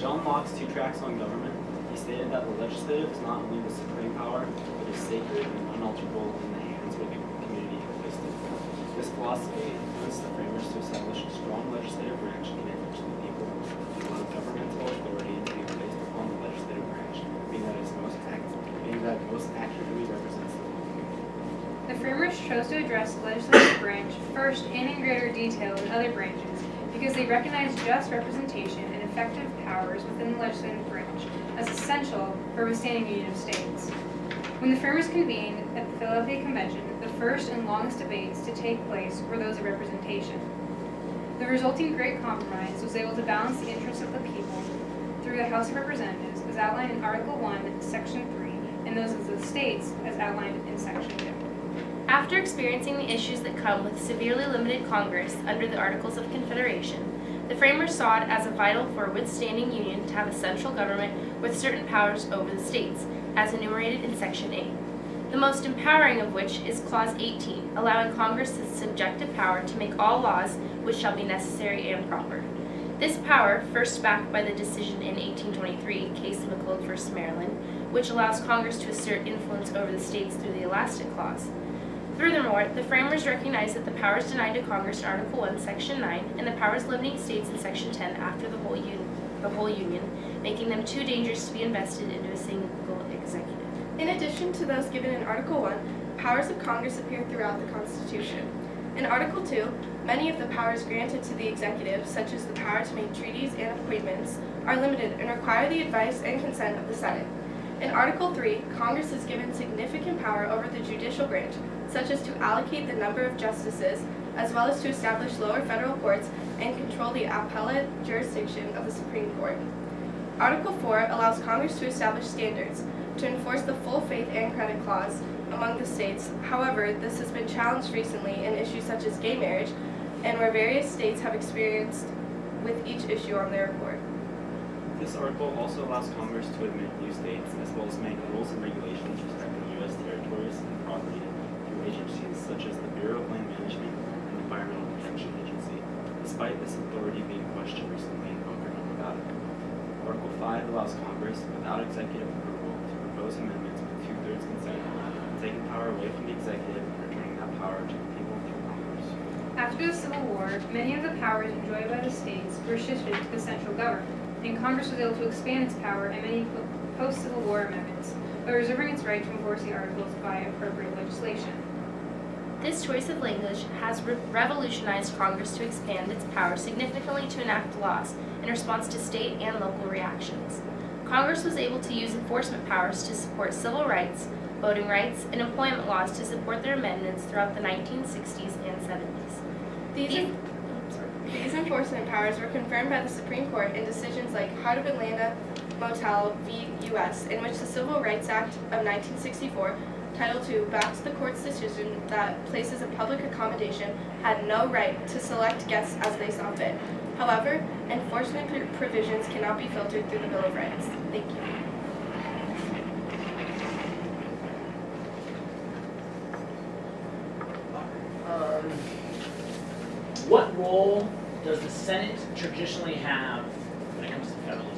John Locke's two tracts on government, he stated that the legislative is not only the supreme power, but is sacred and unalterable in the hands where the community has placed it. This philosophy influenced the framers to establish a strong legislative branch connected to the people, and allowed governmental authority to be placed upon the legislative branch, being that it most accurately represents the people. The framers chose to address the legislative branch first and in greater detail than other branches because they recognized just representation and effective powers within the legislative branch as essential for withstanding the Union of States. When the framers convened at the Philadelphia Convention, the first and longest debates to take place were those of representation. The resulting Great Compromise was able to balance the interests of the people through the House of Representatives as outlined in Article 1, Section 3, and those of the states as outlined in Section 2. After experiencing the issues that come with severely limited Congress under the Articles of Confederation, the framers saw it as vital for a withstanding Union to have a central government with certain powers over the states, as enumerated in Section 8. The most empowering of which is Clause 18, allowing Congress the subjective power to make all laws which shall be necessary and proper. This power, first backed by the decision in 1823, Case of McClellan v. Maryland, which allows Congress to assert influence over the states through the Elastic Clause. Furthermore, the framers recognized that the powers denied to Congress in Article 1, Section 9, and the powers limiting states in Section 10 after the whole Union, making them too dangerous to be invested into a single executive. In addition to those given in Article 1, powers of Congress appear throughout the Constitution. In Article 2, many of the powers granted to the executive, such as the power to make treaties and appointments, are limited and require the advice and consent of the Senate. In Article 3, Congress is given significant power over the judicial branch, such as to allocate the number of justices, as well as to establish lower federal courts and control the appellate jurisdiction of the Supreme Court. Article 4 allows Congress to establish standards to enforce the full faith and credit clause among the states. However, this has been challenged recently in issues such as gay marriage, and where various states have experienced with each issue on their report. This article also allows Congress to admit new states, as well as make rules and regulations respecting U.S. territories and property through agencies such as the Bureau of Land Management and the Environmental Protection Agency, despite this authority being questioned recently in Congress about it. Article 5 allows Congress, without executive approval, to propose amendments with two-thirds consent, taking power away from the executive and returning that power to the people through Congress. After the Civil War, many of the powers enjoyed by the states were shifted to the central government, and Congress was able to expand its power in many post-Civil War amendments, by reserving its right to enforce the articles by appropriate legislation. This choice of language has revolutionized Congress to expand its power significantly to enact laws in response to state and local reactions. Congress was able to use enforcement powers to support civil rights, voting rights, and employment laws to support their amendments throughout the 1960s and 70s. These enforcement powers were confirmed by the Supreme Court in decisions like Heart of Atlanta Motel v. U.S., in which the Civil Rights Act of 1964, Title II, backs the court's decision that places of public accommodation had no right to select guests as they saw fit. However, enforcement provisions cannot be filtered through the Bill of Rights. Thank you. What role does the Senate traditionally have when it comes to federalism?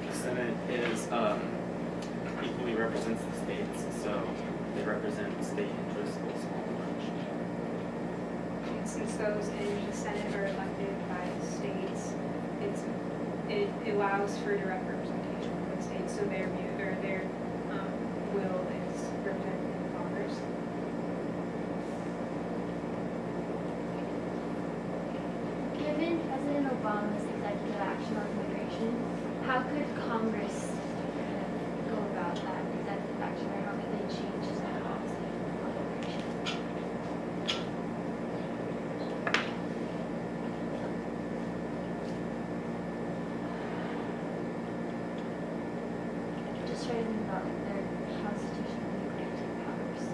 The Senate is equally represents the states, so they represent state interests both small and large. And since those in the Senate are elected by the states, it allows for direct representation of the states, so their view or their will is represented in Congress. Given President Obama's executive action on immigration, how could Congress go about that executive action, or how could they change his policy on immigration? Just trying to think about their constitutionally granted powers.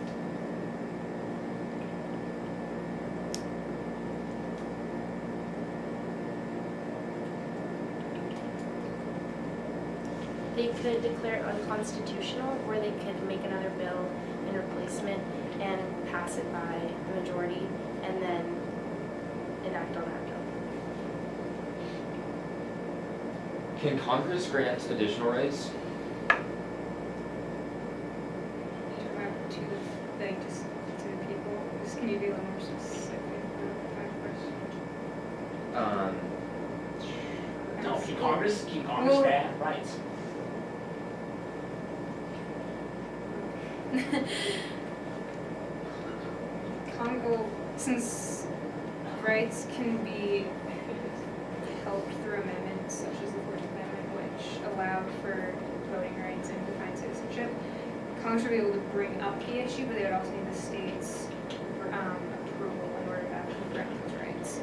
They could declare it unconstitutional, or they could make another bill in replacement pass it by the majority, and then enact on that bill. Can Congress grant additional rights? To the, like, just to the people. Just can you be a little more specific on that question? No, keep Congress Well- grant rights. Congo, since rights can be helped through amendments such as the 14th Amendment, which allowed for voting rights and defined citizenship, Congress would be able to bring up the issue, but they would also need the state's approval in order to actually grant those rights.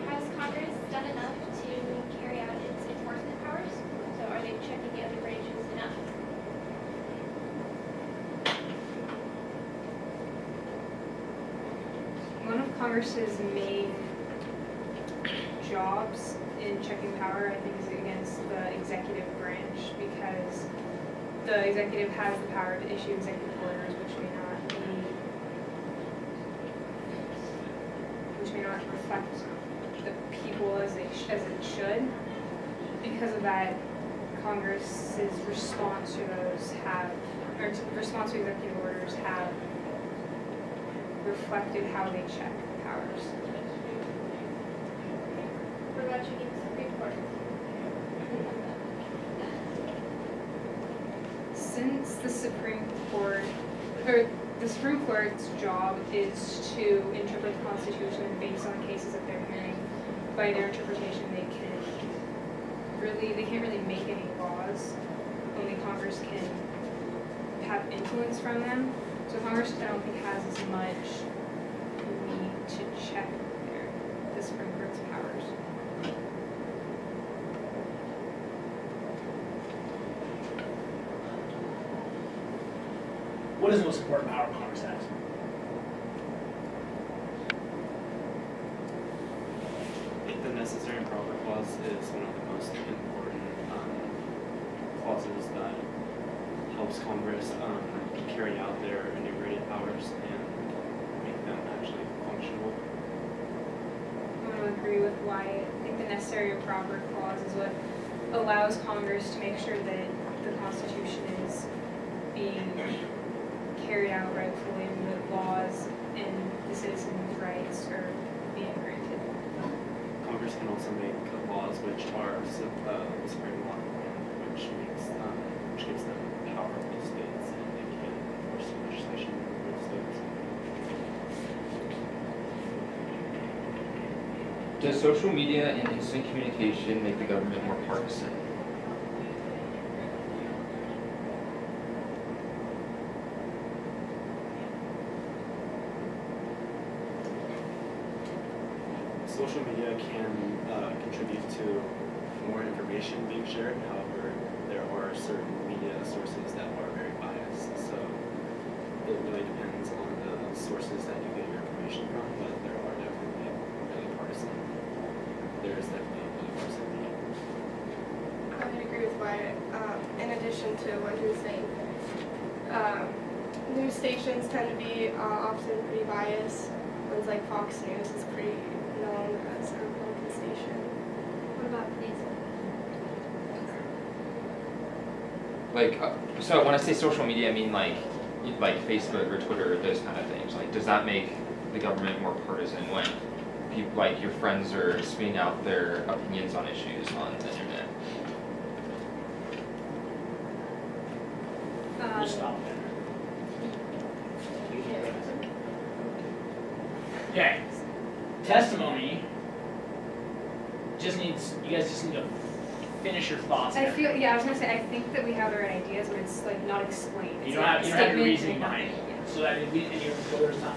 Has Congress done enough to carry out its enforcement powers? So are they checking the other branches enough? One of Congress's main jobs in checking power, I think, is against the executive branch, because the executive has the power to issue executive orders which may not reflect the people as it should. Because of that, Congress's response to those response to executive orders have reflected how they check powers. What about checking the Supreme Court? Since the Supreme Court's job is to interpret the Constitution based on the cases that they're hearing, by their interpretation they can't really make any laws. Only Congress can have influence from them. So Congress, I don't think, has as much need to check the Supreme Court's powers. What is the most important power Congress has? I think the necessary and proper clause is one of the most important clauses that helps Congress carry out their enumerated powers and make them actually functional. I want to agree with Wyatt. I think the necessary or proper clause is what allows Congress to make sure that the Constitution is being carried out rightfully and the laws and the citizens' rights are being granted. Congress can also make laws which are supreme law, which gives them power of the states, and they can enforce legislation in the states. Does social media and instant communication make the government more partisan? Social media can contribute to more information being shared. However, there are certain media sources that are very biased. So it really depends on the sources that you get your information from. But there are definitely really partisan. There is definitely a really partisan media. I would agree with Wyatt. In addition to what he was saying, news stations tend to be often pretty biased. Ones like Fox News is pretty known as a Republican station. What about Facebook? Like, so when I say social media, I mean like Facebook or Twitter, those kind of things. Like, does that make the government more partisan when people, like your friends, are spitting out their opinions on issues on the internet? We'll stop there. Okay. Testimony you guys just need to finish your thoughts. I there. feel, yeah, I was gonna say, I think that we have the right ideas, but it's like not explained. You It's don't like have a your statement reasoning and behind it. nothing, yeah. So that and your closers time.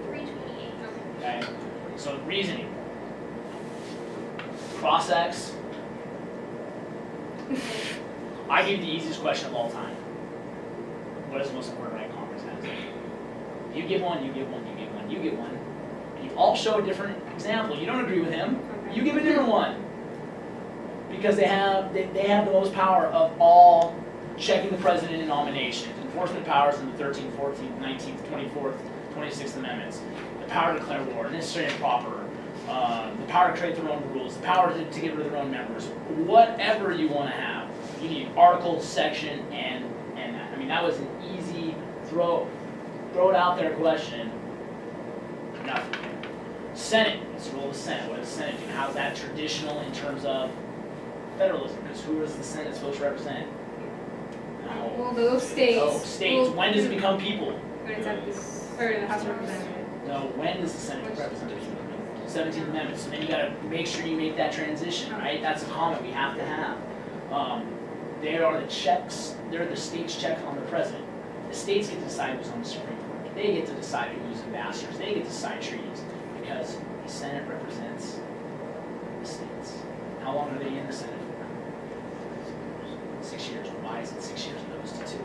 328. Okay. So reasoning. Cross-X. I give the easiest question of all time. What is the most important right Congress has? You give one, you give one, you give one, you give one. You all show a different example. You don't agree with him. Okay. You give a different one. because they have the most power of all checking the president in nominations, enforcement powers in the 13th, 14th, 19th, 24th, 26th Amendments, the power to declare war, necessary and proper, the power to create their own rules, the power to get rid of their own members, whatever you want to have. You need article, section, and that. I mean, that was an easy throw it out there question. Nothing. Senate, let's roll the Senate. What does the Senate do? How's that traditional in terms of federalism? Because who is the Senate supposed to represent? No. Well, those states. Oh, states. Well, When does it become people? When it's at this, or the House of Representatives. No, when does the Senate represent people? 17th Amendment. So then you gotta make sure you make that transition, right? That's a comment we have to have. They are the checks, they're the state's check on the president. The states get to decide who's on the Supreme Court. They get to decide who's ambassadors. They get to decide treaties because the Senate represents the states. How long are they in the Senate for? 6 years. Why is it 6 years opposed to 2?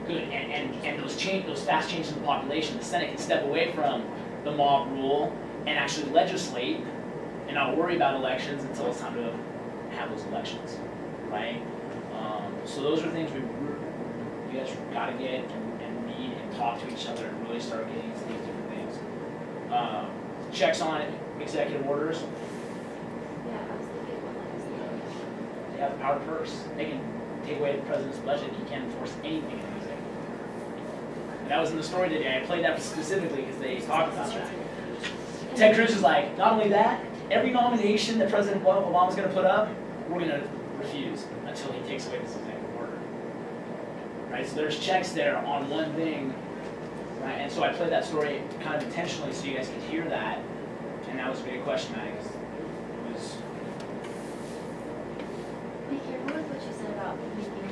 Good, and those fast changes in the population, the Senate can step away from the mob rule and actually legislate and not worry about elections until it's time to have those elections, right? So those are things you guys got to get and read and talk to each other and really start getting into these different things. Checks on executive orders. Yeah, I was thinking about that. They have the power to purse. They can take away the president's budget. He can't enforce anything in the executive order. And that was in the story today. I played that specifically because they talked about that. Ted Cruz is like, not only that, every nomination that President Obama's going to put up, we're going to refuse until he takes away this executive order. Right? So there's checks there on one thing. Right? And so I played that story kind of intentionally so you guys could hear that. And that was a big question, Maddie, 'cause it was. Be careful with what you said about making